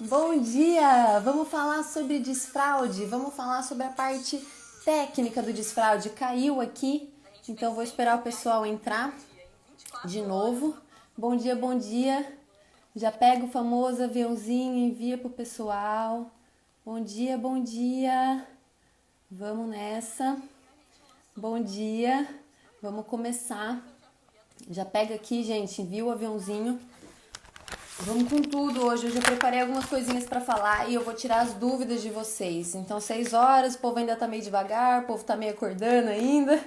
Bom dia! Vamos falar sobre desfraude, vamos falar sobre a parte técnica do desfraude. Caiu aqui, então vou esperar o pessoal entrar de novo. Bom dia, bom dia. Já pega o famoso aviãozinho e envia pro pessoal. Bom dia, bom dia. Vamos nessa. Bom dia. Vamos começar. Já pega aqui, gente, envia o aviãozinho. Vamos com tudo hoje. Eu já preparei algumas coisinhas pra falar e eu vou tirar as dúvidas de vocês. Então, 6 horas, o povo ainda tá meio devagar, o povo tá meio acordando ainda.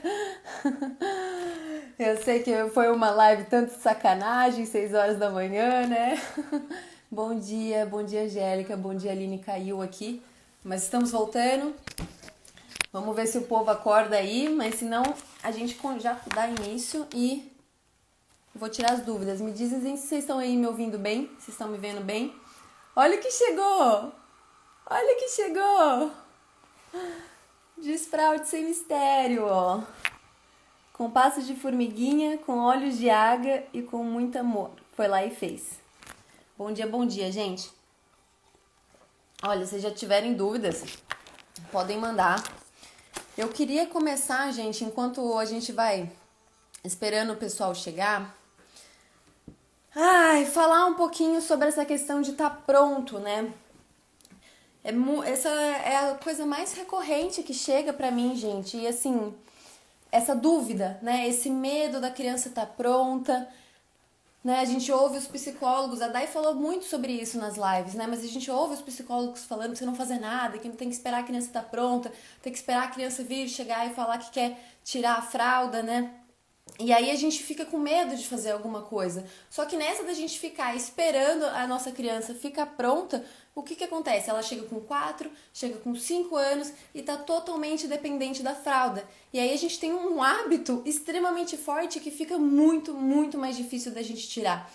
Eu sei que foi uma live tanto de sacanagem, 6 horas da manhã, né? Bom dia, Angélica, bom dia, Aline caiu aqui. Mas estamos voltando. Vamos ver se o povo acorda aí, mas senão a gente já dá início e vou tirar as dúvidas. Me dizem se vocês estão aí me ouvindo bem, se estão me vendo bem. Olha que chegou! Olha que chegou! Desfraude sem mistério, ó. Com passos de formiguinha, com olhos de águia e com muito amor. Foi lá e fez. Bom dia, gente. Olha, se já tiverem dúvidas, podem mandar. Eu queria começar, gente, enquanto a gente vai esperando o pessoal chegar, falar um pouquinho sobre essa questão de estar pronto, né? Essa é a coisa mais recorrente que chega pra mim, gente. E assim, essa dúvida, né? Esse medo da criança estar pronta, né? A gente ouve os psicólogos, a Dai falou muito sobre isso nas lives, né? Mas a gente ouve os psicólogos falando que você não fazer nada, que não tem que esperar a criança estar pronta, tem que esperar a criança vir, chegar e falar que quer tirar a fralda, né? E aí a gente fica com medo de fazer alguma coisa. Só que nessa da gente ficar esperando a nossa criança ficar pronta, o que acontece? Ela chega com 4, chega com 5 anos e tá totalmente dependente da fralda. E aí a gente tem um hábito extremamente forte que fica muito, muito mais difícil da gente tirar.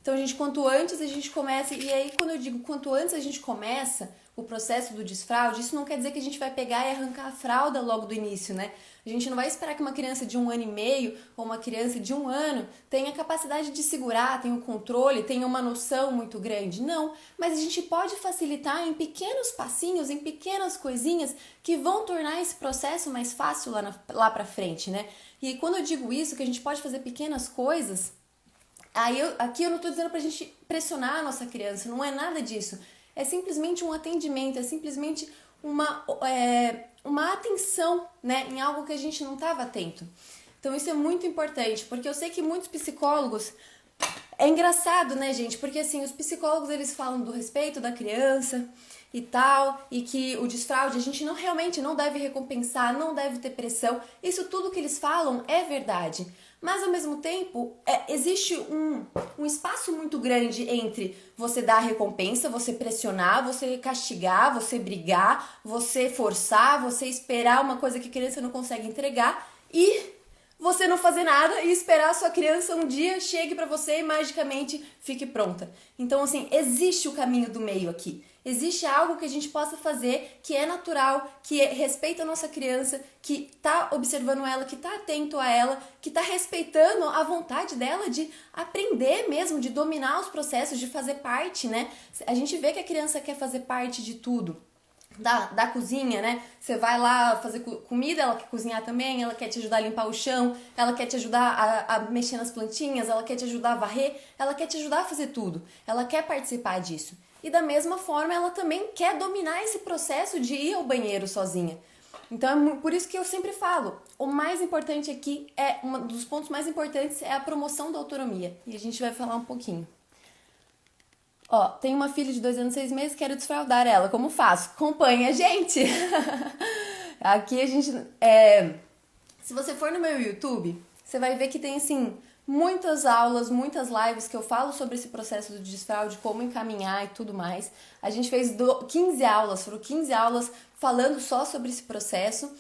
Então, gente, quanto antes a gente começa, e aí quando eu digo quanto antes a gente começa o processo do desfraude, isso não quer dizer que a gente vai pegar e arrancar a fralda logo do início, né? A gente não vai esperar que uma criança de 1 ano e meio ou uma criança de 1 ano tenha capacidade de segurar, tenha o controle, tenha uma noção muito grande. Não, mas a gente pode facilitar em pequenos passinhos, em pequenas coisinhas que vão tornar esse processo mais fácil lá pra frente, né? E quando eu digo isso, que a gente pode fazer pequenas coisas, aqui eu não tô dizendo pra gente pressionar a nossa criança, não é nada disso. É simplesmente um atendimento, é simplesmente uma atenção, né, em algo que a gente não estava atento. Então isso é muito importante, porque eu sei que muitos psicólogos... É engraçado, né, gente? Porque assim, os psicólogos eles falam do respeito da criança e tal, e que o desfraude a gente realmente não deve recompensar, não deve ter pressão. Isso tudo que eles falam é verdade. Mas ao mesmo tempo, existe um espaço muito grande entre você dar recompensa, você pressionar, você castigar, você brigar, você forçar, você esperar uma coisa que a criança não consegue entregar e você não fazer nada e esperar a sua criança um dia chegue pra você e magicamente fique pronta. Então, assim, existe o caminho do meio aqui. Existe algo que a gente possa fazer que é natural, que respeita a nossa criança, que tá observando ela, que tá atento a ela, que tá respeitando a vontade dela de aprender mesmo, de dominar os processos, de fazer parte, né? A gente vê que a criança quer fazer parte de tudo. Da cozinha, né? Você vai lá fazer comida, ela quer cozinhar também, ela quer te ajudar a limpar o chão, ela quer te ajudar a mexer nas plantinhas, ela quer te ajudar a varrer, ela quer te ajudar a fazer tudo. Ela quer participar disso. E da mesma forma, ela também quer dominar esse processo de ir ao banheiro sozinha. Então, é por isso que eu sempre falo, o mais importante aqui, um dos pontos mais importantes é a promoção da autonomia. E a gente vai falar um pouquinho. Ó, tenho uma filha de 2 anos e 6 meses, quero desfraldar ela. Como faço? Acompanha a gente! Aqui a gente... Se você for no meu YouTube, você vai ver que tem, assim, muitas aulas, muitas lives que eu falo sobre esse processo do desfraude, como encaminhar e tudo mais. A gente fez 15 aulas, foram 15 aulas falando só sobre esse processo.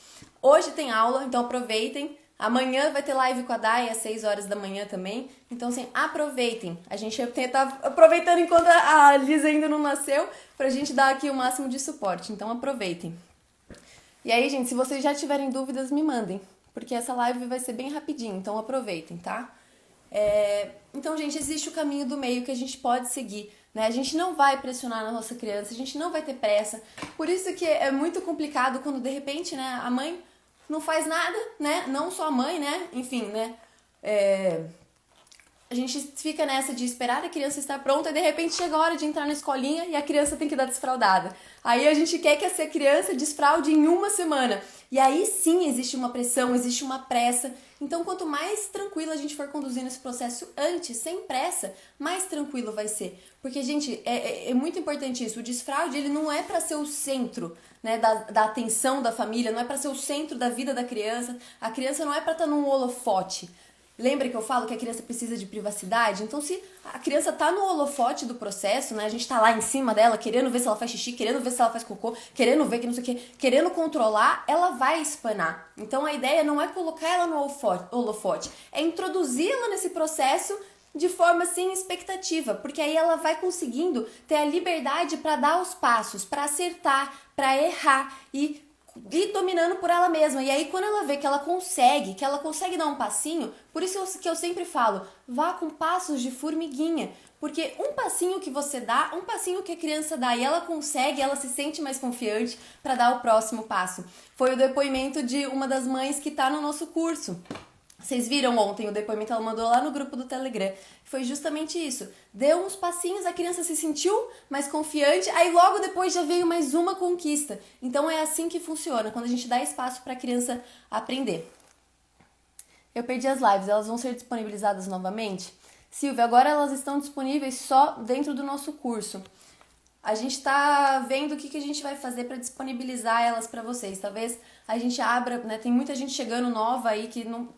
Hoje tem aula, então aproveitem. Amanhã vai ter live com a Dai às 6 horas da manhã também. Então, assim, aproveitem. A gente tá aproveitando enquanto a Liz ainda não nasceu pra gente dar aqui o máximo de suporte. Então, aproveitem. E aí, gente, se vocês já tiverem dúvidas, me mandem. Porque essa live vai ser bem rapidinho, então aproveitem, tá? Então, gente, existe o caminho do meio que a gente pode seguir né? A gente não vai pressionar na nossa criança, a gente não vai ter pressa. Por isso que é muito complicado quando de repente, né, a mãe não faz nada, né? Não só a mãe, né? Enfim, né? A gente fica nessa de esperar a criança estar pronta e de repente chega a hora de entrar na escolinha e a criança tem que dar desfraldada. Aí a gente quer que essa criança desfralde em uma semana. E aí sim existe uma pressão, existe uma pressa. Então quanto mais tranquilo a gente for conduzindo esse processo antes, sem pressa, mais tranquilo vai ser. Porque, gente, é muito importante isso. O desfraude, ele não é para ser o centro, né, da atenção da família, não é para ser o centro da vida da criança. A criança não é para estar num holofote. Lembra que eu falo que a criança precisa de privacidade? Então, se a criança tá no holofote do processo, né? A gente tá lá em cima dela, querendo ver se ela faz xixi, querendo ver se ela faz cocô, querendo ver que não sei o que, querendo controlar, ela vai espanar. Então, a ideia não é colocar ela no holofote, é introduzi-la nesse processo de forma sem expectativa, porque aí ela vai conseguindo ter a liberdade para dar os passos, para acertar, para errar e dominando por ela mesma. E aí quando ela vê que ela consegue dar um passinho, por isso que eu sempre falo, vá com passos de formiguinha, porque um passinho que você dá, um passinho que a criança dá e ela consegue, ela se sente mais confiante para dar o próximo passo. Foi o depoimento de uma das mães que tá no nosso curso. Vocês viram ontem o depoimento, ela mandou lá no grupo do Telegram. Foi justamente isso. Deu uns passinhos, a criança se sentiu mais confiante, aí logo depois já veio mais uma conquista. Então é assim que funciona, quando a gente dá espaço para a criança aprender. Eu perdi as lives, elas vão ser disponibilizadas novamente? Silvia, agora elas estão disponíveis só dentro do nosso curso. A gente tá vendo o que a gente vai fazer para disponibilizar elas para vocês. Talvez a gente abra, né? Tem muita gente chegando nova aí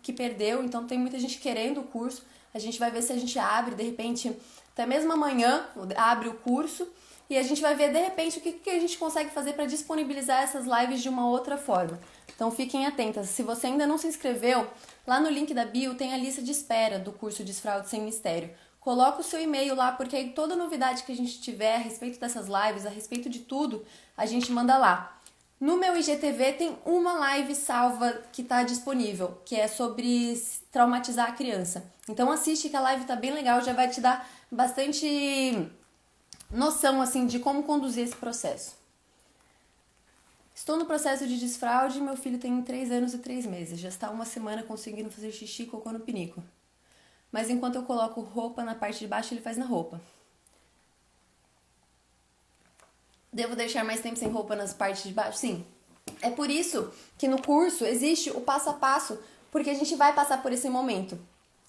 que perdeu, então tem muita gente querendo o curso. A gente vai ver se a gente abre, de repente, até mesmo amanhã, abre o curso. E a gente vai ver, de repente, o que a gente consegue fazer para disponibilizar essas lives de uma outra forma. Então fiquem atentas. Se você ainda não se inscreveu, lá no link da bio tem a lista de espera do curso Desfraude Sem Mistério. Coloca o seu e-mail lá, porque aí toda novidade que a gente tiver a respeito dessas lives, a respeito de tudo, a gente manda lá. No meu IGTV tem uma live salva que está disponível, que é sobre traumatizar a criança. Então assiste que a live tá bem legal, já vai te dar bastante noção assim de como conduzir esse processo. Estou no processo de desfraude, meu filho tem 3 anos e 3 meses, já está uma semana conseguindo fazer xixi e cocô no pinico. Mas enquanto eu coloco roupa na parte de baixo, ele faz na roupa. Devo deixar mais tempo sem roupa nas partes de baixo? Sim. É por isso que no curso existe o passo a passo, porque a gente vai passar por esse momento.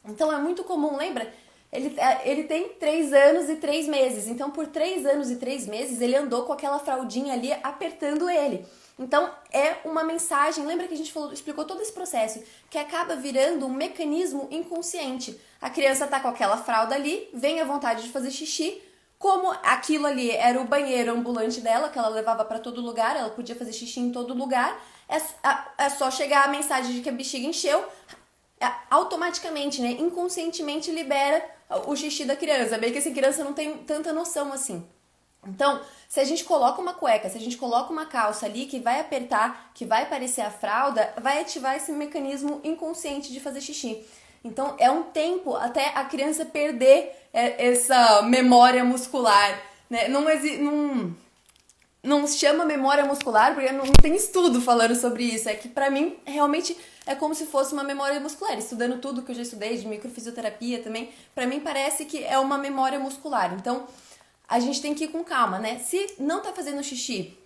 Então é muito comum, lembra? Ele tem 3 anos e 3 meses. Então por 3 anos e 3 meses ele andou com aquela fraldinha ali apertando ele. Então é uma mensagem, lembra que a gente explicou todo esse processo, que acaba virando um mecanismo inconsciente. A criança tá com aquela fralda ali, vem a vontade de fazer xixi, como aquilo ali era o banheiro ambulante dela, que ela levava para todo lugar, ela podia fazer xixi em todo lugar, é só chegar a mensagem de que a bexiga encheu, automaticamente, né, inconscientemente libera o xixi da criança, bem que essa criança não tem tanta noção assim. Então, se a gente coloca uma cueca, se a gente coloca uma calça ali que vai apertar, que vai parecer a fralda, vai ativar esse mecanismo inconsciente de fazer xixi. Então, é um tempo até a criança perder essa memória muscular, né? Não se chama memória muscular, porque não tem estudo falando sobre isso. É que pra mim, realmente, é como se fosse uma memória muscular. Estudando tudo que eu já estudei, de microfisioterapia também, pra mim parece que é uma memória muscular. Então, a gente tem que ir com calma, né? Se não tá fazendo xixi,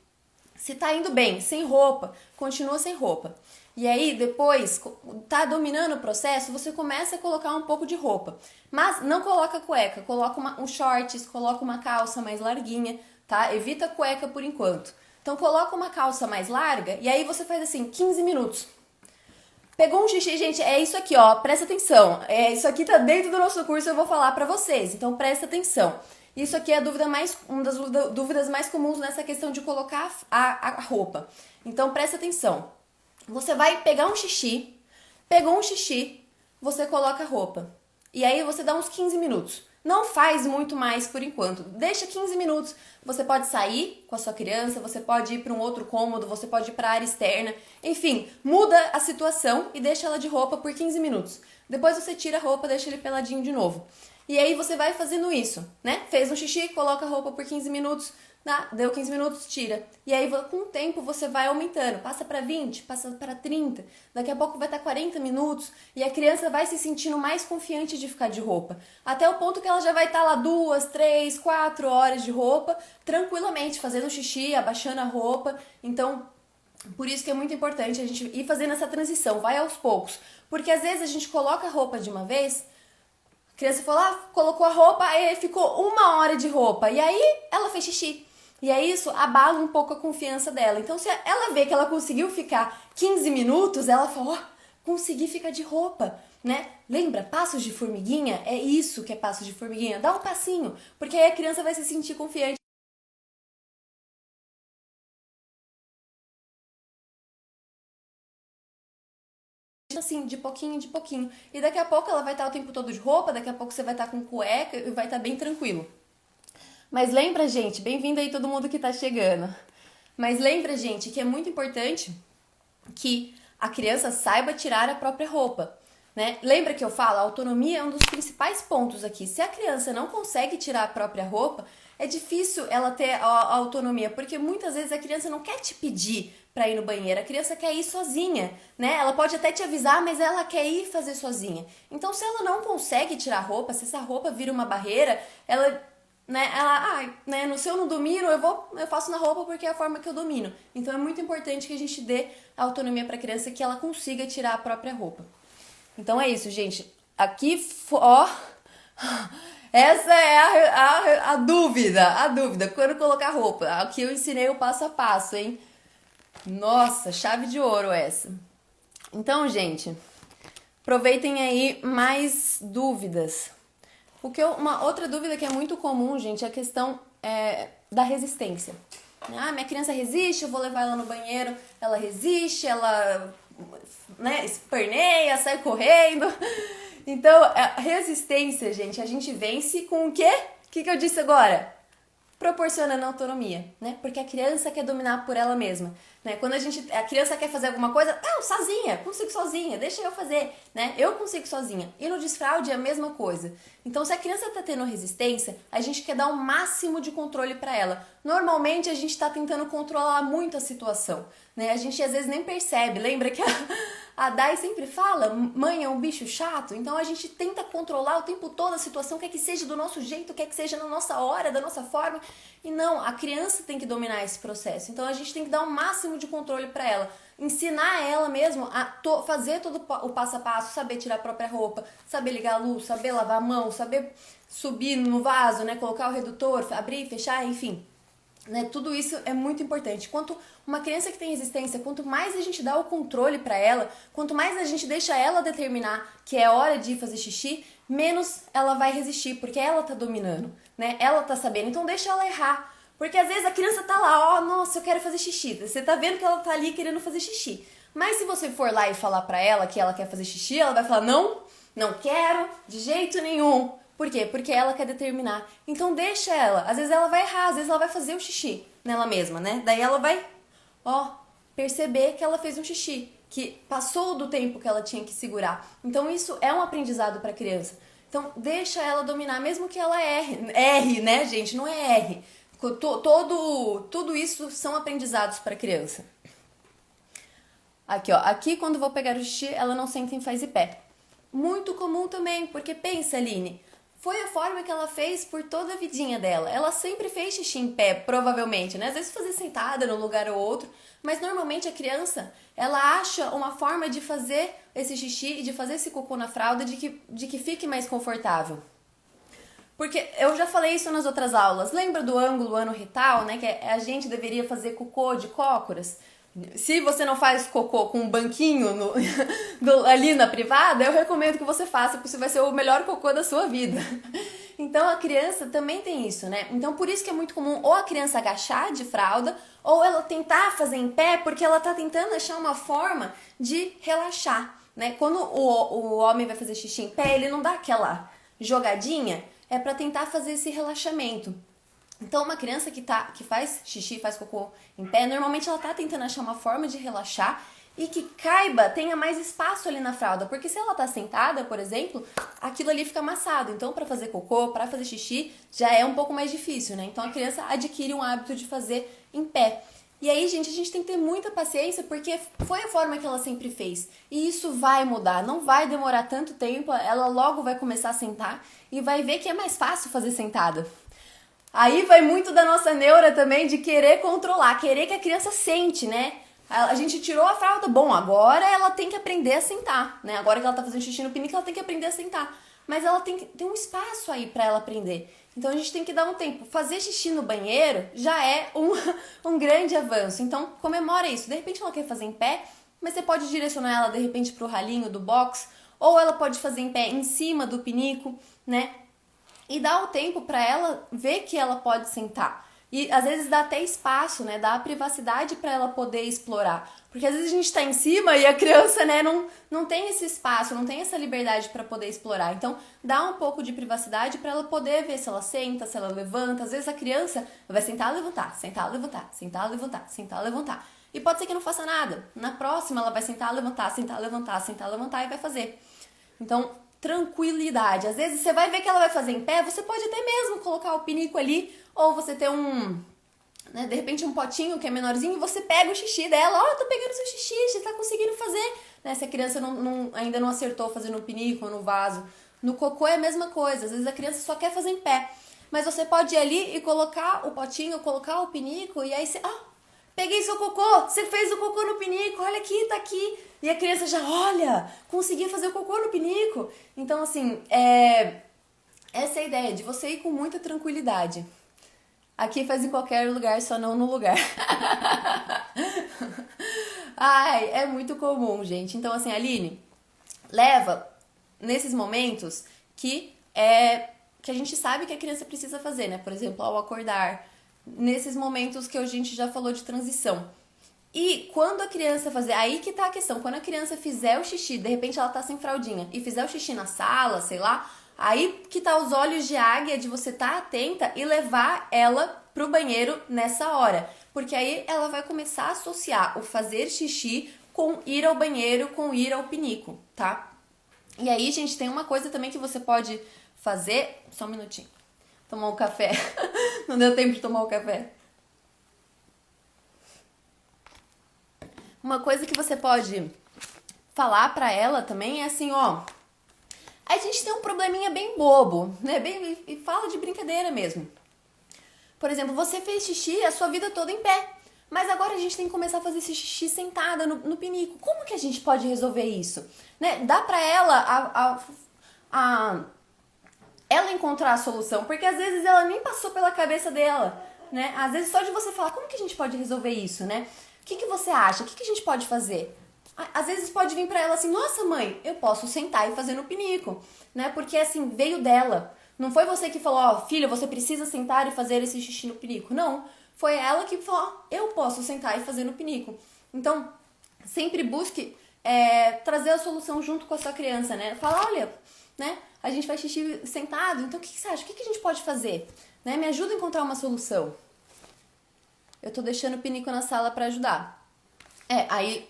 se tá indo bem, sem roupa, continua sem roupa. E aí, depois, tá dominando o processo, você começa a colocar um pouco de roupa. Mas não coloca cueca, coloca um shorts, coloca uma calça mais larguinha, tá? Evita a cueca por enquanto. Então, coloca uma calça mais larga e aí você faz assim, 15 minutos. Pegou um xixi, gente, é isso aqui, ó, presta atenção. Isso aqui tá dentro do nosso curso, eu vou falar pra vocês, então presta atenção. Isso aqui é uma das dúvidas mais comuns nessa questão de colocar a roupa. Então, presta atenção. Você vai pegar um xixi, pegou um xixi, você coloca a roupa. E aí você dá uns 15 minutos. Não faz muito mais por enquanto. Deixa 15 minutos. Você pode sair com a sua criança, você pode ir para um outro cômodo, você pode ir para a área externa. Enfim, muda a situação e deixa ela de roupa por 15 minutos. Depois você tira a roupa, deixa ele peladinho de novo. E aí você vai fazendo isso, né? Fez um xixi, coloca a roupa por 15 minutos, deu 15 minutos, tira. E aí com o tempo você vai aumentando, passa para 20, passa para 30, daqui a pouco vai estar 40 minutos e a criança vai se sentindo mais confiante de ficar de roupa. Até o ponto que ela já vai estar lá 2, 3, 4 horas de roupa, tranquilamente, fazendo xixi, abaixando a roupa. Então, por isso que é muito importante a gente ir fazendo essa transição, vai aos poucos. Porque às vezes a gente coloca a roupa de uma vez, a criança falou, colocou a roupa, aí ficou 1 hora de roupa, e aí ela fez xixi. E aí isso abala um pouco a confiança dela. Então se ela vê que ela conseguiu ficar 15 minutos, ela fala, consegui ficar de roupa, né? Lembra, passos de formiguinha? É isso que é passos de formiguinha. Dá um passinho, porque aí a criança vai se sentir confiante. Assim, de pouquinho em de pouquinho. E daqui a pouco ela vai estar o tempo todo de roupa, daqui a pouco você vai estar com cueca e vai estar bem tranquilo. Mas lembra, gente, bem-vindo aí todo mundo que tá chegando. Mas lembra, gente, que é muito importante que a criança saiba tirar a própria roupa, né? Lembra que eu falo, a autonomia é um dos principais pontos aqui. Se a criança não consegue tirar a própria roupa, é difícil ela ter a autonomia, porque muitas vezes a criança não quer te pedir para ir no banheiro, a criança quer ir sozinha, né? Ela pode até te avisar, mas ela quer ir fazer sozinha. Então, se ela não consegue tirar a roupa, se essa roupa vira uma barreira, se eu não domino, eu faço na roupa porque é a forma que eu domino. Então, é muito importante que a gente dê autonomia para a criança, que ela consiga tirar a própria roupa. Então, é isso, gente. Aqui, ó... Essa é a dúvida, quando colocar roupa. Aqui eu ensinei o passo a passo, hein? Nossa, chave de ouro essa. Então, gente, aproveitem aí mais dúvidas. Uma outra dúvida que é muito comum, gente, é a questão da resistência. Minha criança resiste, eu vou levar ela no banheiro, ela resiste, ela esperneia, sai correndo. Então, a resistência, gente, a gente vence com o quê? O que eu disse agora? Proporcionando autonomia, né? Porque a criança quer dominar por ela mesma, né? Quando a criança quer fazer alguma coisa, sozinha, consigo sozinha, deixa eu fazer, né? Eu consigo sozinha. E no desfraude é a mesma coisa. Então, se a criança tá tendo resistência, a gente quer dar o máximo de controle para ela. Normalmente, a gente tá tentando controlar muito a situação, né? A gente às vezes nem percebe. Lembra que a Dai sempre fala, mãe é um bicho chato, então a gente tenta controlar o tempo todo a situação, quer que seja do nosso jeito, quer que seja na nossa hora, da nossa forma. E não, a criança tem que dominar esse processo. Então a gente tem que dar o máximo de controle para ela, ensinar ela mesmo a fazer todo o passo a passo, saber tirar a própria roupa, saber ligar a luz, saber lavar a mão, saber subir no vaso, né, colocar o redutor, abrir, fechar, enfim. Né, tudo isso é muito importante. Quanto uma criança que tem resistência, quanto mais a gente dá o controle para ela, quanto mais a gente deixa ela determinar que é hora de fazer xixi, menos ela vai resistir, porque ela tá dominando, né? Ela tá sabendo. Então deixa ela errar, porque às vezes a criança tá lá, nossa, eu quero fazer xixi. Você tá vendo que ela tá ali querendo fazer xixi. Mas se você for lá e falar para ela que ela quer fazer xixi, ela vai falar: "Não quero de jeito nenhum". Por quê? Porque ela quer determinar. Então deixa ela. Às vezes ela vai errar, às vezes ela vai fazer o xixi nela mesma, né? Daí ela vai, perceber que ela fez um xixi, que passou do tempo que ela tinha que segurar. Então isso é um aprendizado para a criança. Então deixa ela dominar, mesmo que ela erre, né, gente? Não é erre. Tudo isso são aprendizados para a criança. Aqui, aqui quando vou pegar o xixi, ela não senta em faz e pé. Muito comum também, porque pensa, Aline, foi a forma que ela fez por toda a vidinha dela. Ela sempre fez xixi em pé, provavelmente, né? Às vezes fazer sentada num lugar ou outro, mas normalmente a criança, ela acha uma forma de fazer esse xixi e de fazer esse cocô na fralda de que fique mais confortável. Porque eu já falei isso nas outras aulas. Lembra do ângulo ano-retal, né? Que a gente deveria fazer cocô de cócoras? Se você não faz cocô com um banquinho ali na privada, eu recomendo que você faça, porque isso vai ser o melhor cocô da sua vida. Então a criança também tem isso, né? Então por isso que é muito comum ou a criança agachar de fralda, ou ela tentar fazer em pé, porque ela tá tentando achar uma forma de relaxar, né? Quando o homem vai fazer xixi em pé, ele não dá aquela jogadinha, é para tentar fazer esse relaxamento. Então, uma criança que faz xixi, faz cocô em pé, normalmente ela tá tentando achar uma forma de relaxar e que caiba, tenha mais espaço ali na fralda, porque se ela tá sentada, por exemplo, aquilo ali fica amassado. Então, para fazer cocô, para fazer xixi, já é um pouco mais difícil, né? Então, a criança adquire um hábito de fazer em pé. E aí, gente, a gente tem que ter muita paciência, porque foi a forma que ela sempre fez. E isso vai mudar, não vai demorar tanto tempo, ela logo vai começar a sentar e vai ver que é mais fácil fazer sentada. Aí vai muito da nossa neura também de querer controlar, querer que a criança sente, né? A gente tirou a fralda, bom, agora ela tem que aprender a sentar, né? Agora que ela tá fazendo xixi no pinico, ela tem que aprender a sentar. Mas ela tem um espaço aí pra ela aprender. Então a gente tem que dar um tempo. Fazer xixi no banheiro já é um grande avanço. Então comemora isso. De repente ela quer fazer em pé, mas você pode direcionar ela de repente pro ralinho do box, ou ela pode fazer em pé em cima do pinico, né? E dá o tempo para ela ver que ela pode sentar. E às vezes dá até espaço, né? Dá a privacidade para ela poder explorar. Porque às vezes a gente está em cima e a criança, né, não tem esse espaço, não tem essa liberdade para poder explorar. Então, dá um pouco de privacidade para ela poder ver se ela senta, se ela levanta. Às vezes a criança vai sentar, levantar, sentar, levantar, sentar, levantar, sentar, levantar. E pode ser que não faça nada. Na próxima ela vai sentar, levantar, sentar, levantar, sentar, levantar e vai fazer. Então, tranquilidade. Às vezes você vai ver que ela vai fazer em pé, você pode até mesmo colocar o pinico ali, ou você ter né, de repente um potinho que é menorzinho, e você pega o xixi dela, tô pegando seu xixi, você tá conseguindo fazer, né? Se a criança ainda não acertou fazendo no pinico ou no vaso. No cocô é a mesma coisa, às vezes a criança só quer fazer em pé, mas você pode ir ali e colocar o potinho, colocar o pinico, e aí você, peguei seu cocô, você fez o cocô no pinico, olha aqui, tá aqui. E a criança já, olha, consegui fazer o cocô no pinico. Então, assim, essa é a ideia, de você ir com muita tranquilidade. Aqui faz em qualquer lugar, só não no lugar. Ai, é muito comum, gente. Então, assim, Aline, leva nesses momentos que a gente sabe que a criança precisa fazer, né? Por exemplo, ao acordar, nesses momentos que a gente já falou de transição. E quando a criança fazer, aí que tá a questão, quando a criança fizer o xixi, de repente ela tá sem fraldinha, e fizer o xixi na sala, sei lá, aí que tá os olhos de águia de você tá atenta e levar ela pro banheiro nessa hora. Porque aí ela vai começar a associar o fazer xixi com ir ao banheiro, com ir ao pinico, tá? E aí, gente, tem uma coisa também que você pode fazer, só um minutinho, tomar um café, não deu tempo de tomar o café. Uma coisa que você pode falar pra ela também é assim, a gente tem um probleminha bem bobo, né? E fala de brincadeira mesmo. Por exemplo, você fez xixi a sua vida toda em pé, mas agora a gente tem que começar a fazer esse xixi sentada no pinico. Como que a gente pode resolver isso? Né? Dá pra ela ela encontrar a solução, porque às vezes ela nem passou pela cabeça dela, né? Às vezes só de você falar, como que a gente pode resolver isso, né? O que você acha? O que a gente pode fazer? Às vezes pode vir pra ela assim, nossa mãe, eu posso sentar e fazer no pinico, né? Porque assim, veio dela. Não foi você que falou, filha, você precisa sentar e fazer esse xixi no pinico. Não, foi ela que falou, eu posso sentar e fazer no pinico. Então, sempre busque trazer a solução junto com a sua criança, né? Fala, olha, né? A gente faz xixi sentado, então o que você acha? O que a gente pode fazer? Né? Me ajuda a encontrar uma solução. Eu tô deixando o pinico na sala pra ajudar.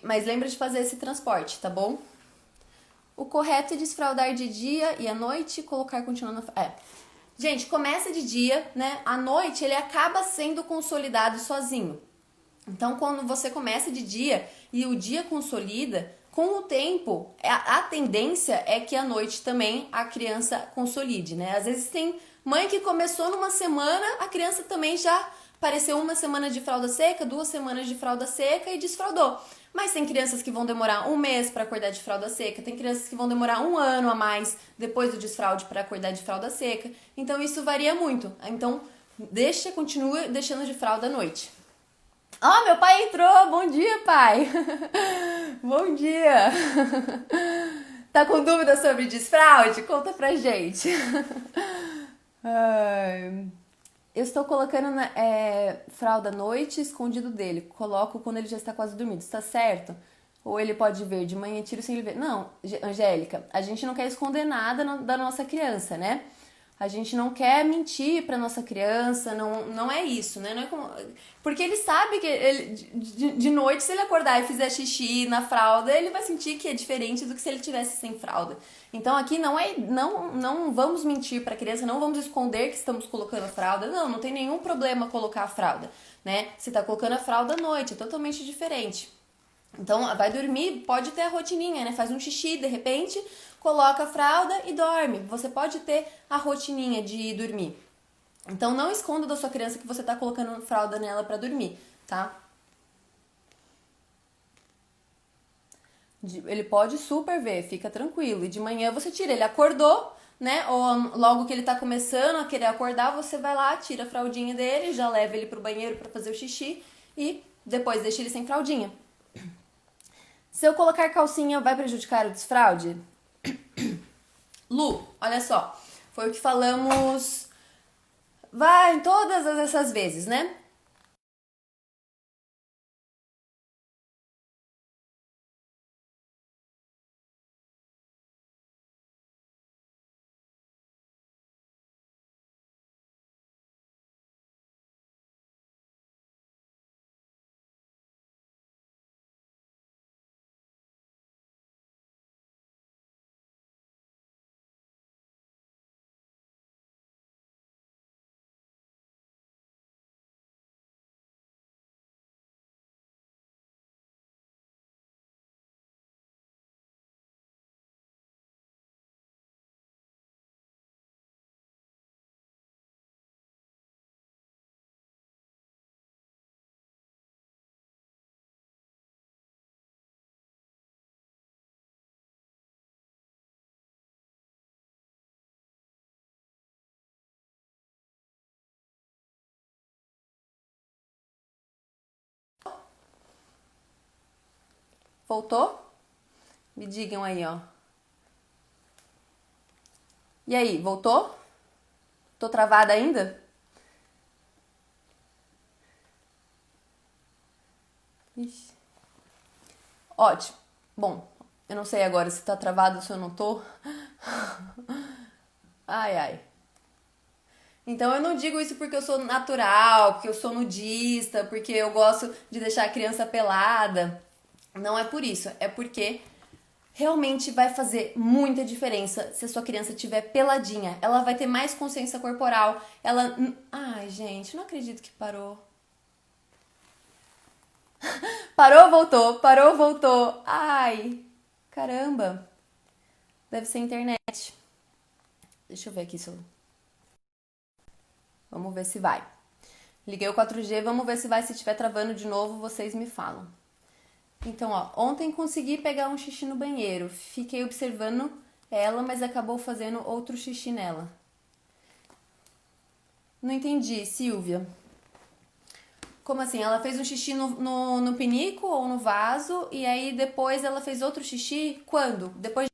Mas lembra de fazer esse transporte, tá bom? O correto é desfraldar de dia e à noite colocar continuando Gente, começa de dia, né? À noite ele acaba sendo consolidado sozinho. Então, quando você começa de dia e o dia consolida, com o tempo, a tendência é que à noite também a criança consolide, né? Às vezes tem mãe que começou numa semana, a criança também já apareceu uma semana de fralda seca, 2 semanas de fralda seca e desfraldou. Mas tem crianças que vão demorar 1 mês para acordar de fralda seca, tem crianças que vão demorar 1 ano a mais depois do desfraude para acordar de fralda seca. Então isso varia muito. Então continua deixando de fralda à noite. Meu pai entrou! Bom dia, pai! Bom dia! Tá com dúvida sobre desfraude? Conta pra gente. Eu estou colocando fralda à noite escondido dele. Coloco quando ele já está quase dormindo. Está certo? Ou ele pode ver de manhã e tiro sem ele ver? Não, Angélica, a gente não quer esconder nada da nossa criança, né? A gente não quer mentir para nossa criança, não é isso, né? Não é como... Porque ele sabe que de noite, se ele acordar e fizer xixi na fralda, ele vai sentir que é diferente do que se ele tivesse sem fralda. Então aqui não vamos mentir para a criança, não vamos esconder que estamos colocando a fralda. Não tem nenhum problema colocar a fralda, né? Você está colocando a fralda à noite, é totalmente diferente. Então, vai dormir, pode ter a rotininha, né? Faz um xixi, de repente, coloca a fralda e dorme. Você pode ter a rotininha de dormir. Então, não esconda da sua criança que você tá colocando fralda nela pra dormir, tá? Ele pode super ver, fica tranquilo. E de manhã você tira, ele acordou, né? Ou logo que ele tá começando a querer acordar, você vai lá, tira a fraldinha dele, já leva ele pro banheiro pra fazer o xixi e depois deixa ele sem fraldinha. Se eu colocar calcinha, vai prejudicar o desfraude? Lu, olha só. Foi o que falamos vai em todas essas vezes, né? Voltou? Me digam aí, ó. E aí, voltou? Tô travada ainda? Ixi. Ótimo. Bom, eu não sei agora se tá travado ou se eu não tô. Ai, ai. Então eu não digo isso porque eu sou natural, porque eu sou nudista, porque eu gosto de deixar a criança pelada. Não é por isso, é porque realmente vai fazer muita diferença se a sua criança estiver peladinha. Ela vai ter mais consciência corporal. Ela. Ai, gente, não acredito que parou. Parou, voltou. Parou, voltou. Ai, caramba. Deve ser internet. Deixa eu ver aqui se eu. Vamos ver se vai. Liguei o 4G, vamos ver se vai. Se estiver travando de novo, vocês me falam. Então, ó, ontem consegui pegar um xixi no banheiro. Fiquei observando ela, mas acabou fazendo outro xixi nela. Não entendi, Silvia. Como assim? Ela fez um xixi no pinico ou no vaso e aí depois ela fez outro xixi? Quando? Depois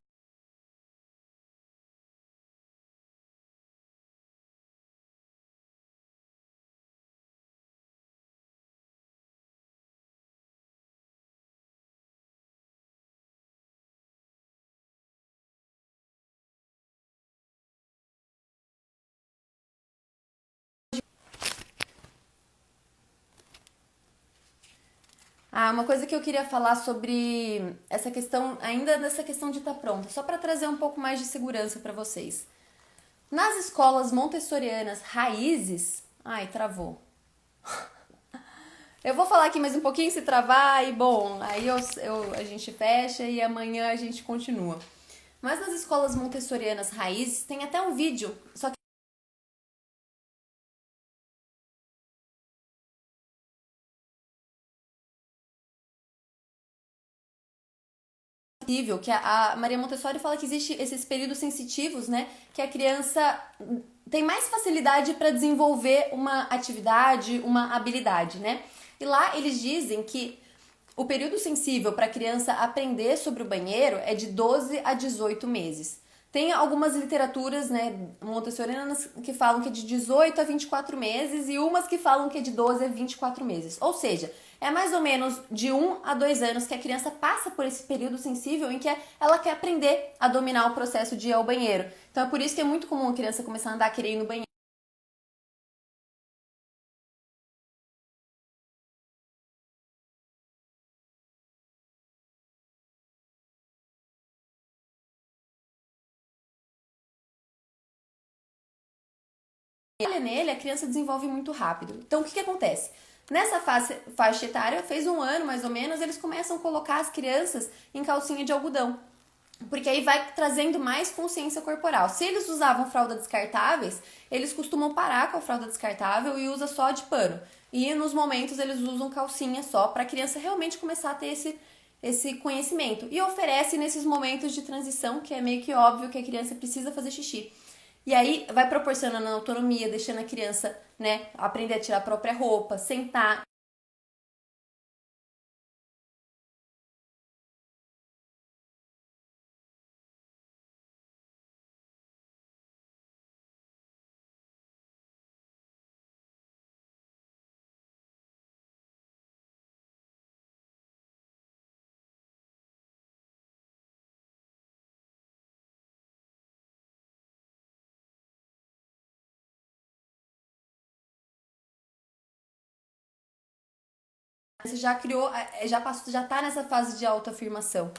uma coisa que eu queria falar sobre essa questão, ainda dessa questão de estar pronta, só para trazer um pouco mais de segurança para vocês. Nas escolas montessorianas raízes, ai, travou. Eu vou falar aqui mais um pouquinho se travar e bom, aí a gente fecha e amanhã a gente continua. Mas nas escolas montessorianas raízes tem até um vídeo, só que a Maria Montessori fala que existe esses períodos sensitivos, né, que a criança tem mais facilidade para desenvolver uma atividade, uma habilidade, né? E lá eles dizem que o período sensível para a criança aprender sobre o banheiro é de 12 a 18 meses. Tem algumas literaturas, né, montessorianas que falam que é de 18 a 24 meses e umas que falam que é de 12 a 24 meses. Ou seja, é mais ou menos de 1 a 2 anos que a criança passa por esse período sensível em que ela quer aprender a dominar o processo de ir ao banheiro. Então é por isso que é muito comum a criança começar a andar querendo ir no banheiro. Olha nele, a criança desenvolve muito rápido. Então, o que acontece? Nessa faixa etária, fez 1 ano mais ou menos, eles começam a colocar as crianças em calcinha de algodão. Porque aí vai trazendo mais consciência corporal. Se eles usavam fralda descartáveis, eles costumam parar com a fralda descartável e usa só de pano. E nos momentos eles usam calcinha só para a criança realmente começar a ter esse conhecimento. E oferece nesses momentos de transição, que é meio que óbvio que a criança precisa fazer xixi. E aí vai proporcionando autonomia, deixando a criança, né, aprender a tirar a própria roupa, sentar. Você já criou, já passou, já tá nessa fase de autoafirmação.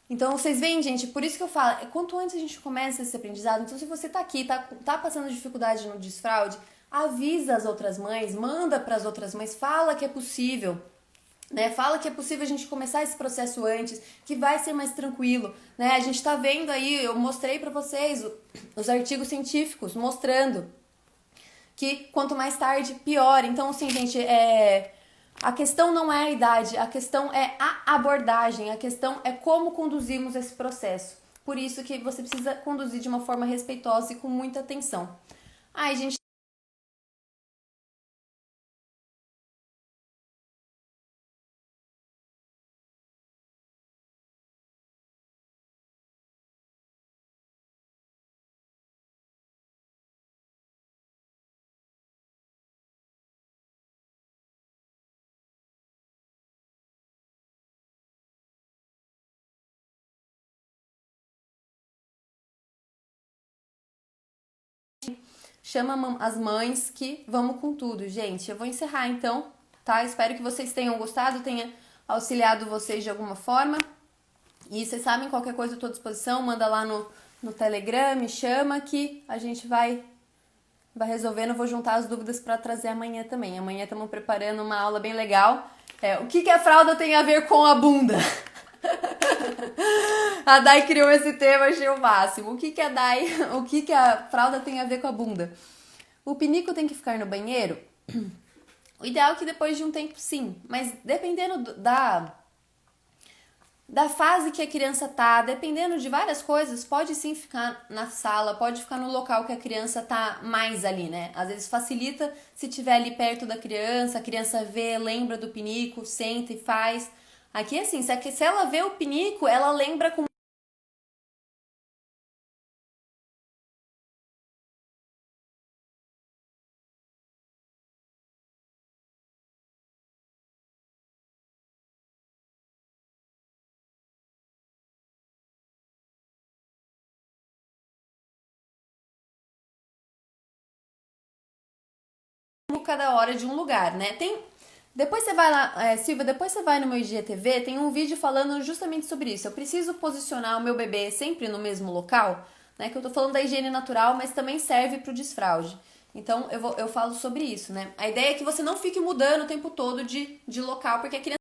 Então, vocês veem, gente, por isso que eu falo, quanto antes a gente começa esse aprendizado, então se você tá aqui, tá passando dificuldade no desfraude, avisa as outras mães, manda para as outras mães, fala que é possível, né? Fala que é possível a gente começar esse processo antes, que vai ser mais tranquilo, né? A gente tá vendo aí, eu mostrei para vocês os artigos científicos mostrando que quanto mais tarde, pior. Então, assim, gente, a questão não é a idade, a questão é a abordagem, a questão é como conduzimos esse processo. Por isso que você precisa conduzir de uma forma respeitosa e com muita atenção. Ai, gente, chama as mães que vamos com tudo, gente. Eu vou encerrar então, tá? Espero que vocês tenham gostado, tenha auxiliado vocês de alguma forma. E vocês sabem, qualquer coisa eu tô à disposição, manda lá no Telegram, me chama que a gente vai resolvendo. Eu vou juntar as dúvidas para trazer amanhã também. Amanhã estamos preparando uma aula bem legal. O que a fralda tem a ver com a bunda? A Dai criou esse tema, achei o máximo. O que a fralda tem a ver com a bunda? O pinico tem que ficar no banheiro? O ideal é que depois de um tempo sim, mas dependendo da fase que a criança tá, dependendo de várias coisas, pode sim ficar na sala, pode ficar no local que a criança tá mais ali, né? Às vezes facilita se tiver ali perto da criança, a criança vê, lembra do pinico, senta e faz. Aqui assim, se ela vê o pinico, ela lembra com cada hora de um lugar, né? Depois você vai lá, Silvia, depois você vai no meu IGTV, tem um vídeo falando justamente sobre isso. Eu preciso posicionar o meu bebê sempre no mesmo local, né? Que eu tô falando da higiene natural, mas também serve pro desfraude. Então eu falo sobre isso, né? A ideia é que você não fique mudando o tempo todo de local, porque a criança